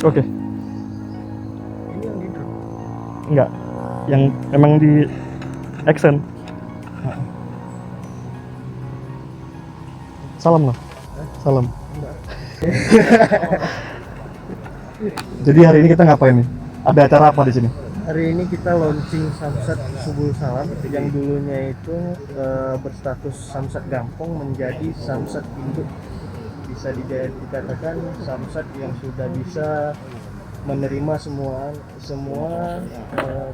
Oke. Ini yang di drop. Enggak. Yang emang di action. Salam lah. Salam. Enggak. Jadi hari ini kita ngapain nih? Ada acara apa di sini? Hari ini kita launching Samsat Subul Salam yang dulunya itu berstatus Samsat Gampong menjadi Samsat Induk. Bisa dikatakan Samsat yang sudah bisa menerima semua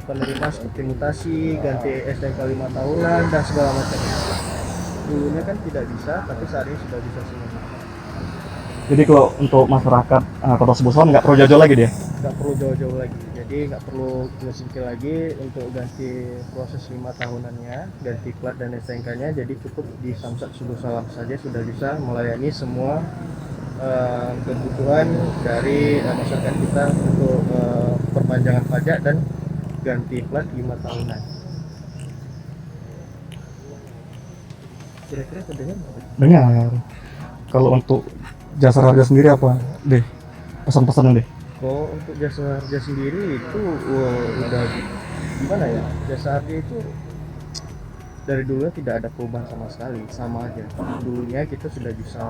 penerima seperti mutasi, ganti STNK 5 tahunan dan segala macam. Dulunya kan tidak bisa, tapi saat ini sudah bisa semua. Jadi kalau untuk masyarakat Kota Subul Salam nggak perlu jauh-jauh lagi dia? Nggak perlu jauh-jauh lagi, jadi nggak perlu ngesikil lagi untuk ganti proses 5 tahunannya, ganti plat dan STNK-nya. Jadi cukup di Samsat Subul Salam saja sudah bisa melayani semua kebutuhan dari masyarakat kita untuk perpanjangan pajak dan ganti plat 5 tahunan. Kira-kira terdengar nggak? Dengar. Kalau untuk jasa harga sendiri apa deh? Pesan-pesan deh. Kalau untuk jasa harga sendiri itu udah gimana ya? Jasa harga itu dari dulu tidak ada perubahan sama sekali, sama aja. Dulunya kita sudah bisa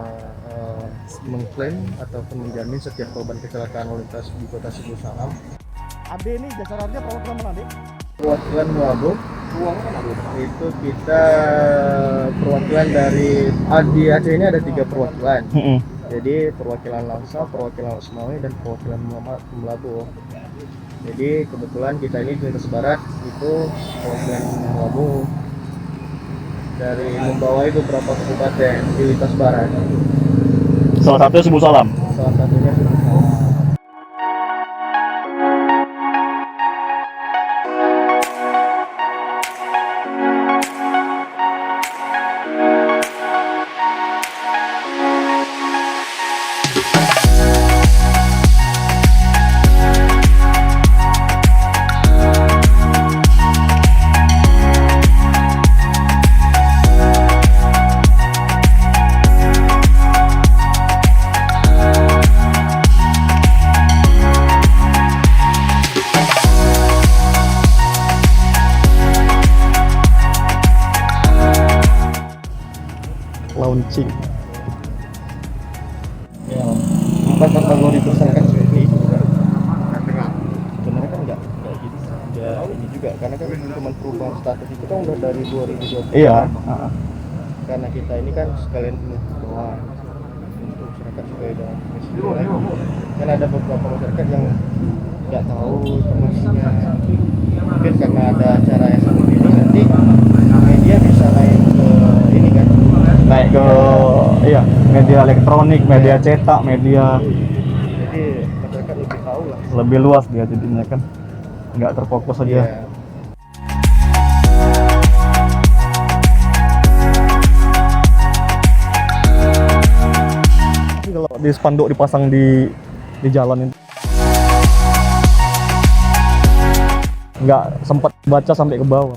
mengklaim ataupun menjamin setiap korban kecelakaan lalu lintas di Kota Subul Salam. Ade ini jasa harga perwakilan mana, Ade? Perwakilan Melabuh itu kita perwakilan dari di Aceh ini ada 3 perwakilan. Jadi perwakilan Langsa, perwakilan Osmawi, dan perwakilan Melabuh. Jadi kebetulan kita ini lintas barat itu perwakilan Melabuh dari membawai beberapa kabupaten di lintas barat. Salah satunya Subul Salam. Salah satunya Subul Salam. Launching. Ya, empat kategori tersangka seperti itu juga. Sebenarnya kan nggak gitu ya, ini juga karena kan cuma perubahan status itu kan udah dari 2020. Iya. Karena kita ini kan sekalian doang untuk masyarakat supaya udah kan ada beberapa masyarakat yang nggak tahu informasinya, mungkin karena ada acara yang seperti ini nanti media bisa naik ke ini kan, Naik ke iya media elektronik, media cetak, media. jadi masyarakat lebih tahu lah. Lebih luas dia jadinya kan, nggak terfokus aja. Iya. Kalau di spanduk dipasang di jalan itu nggak sempat baca sampai ke bawah.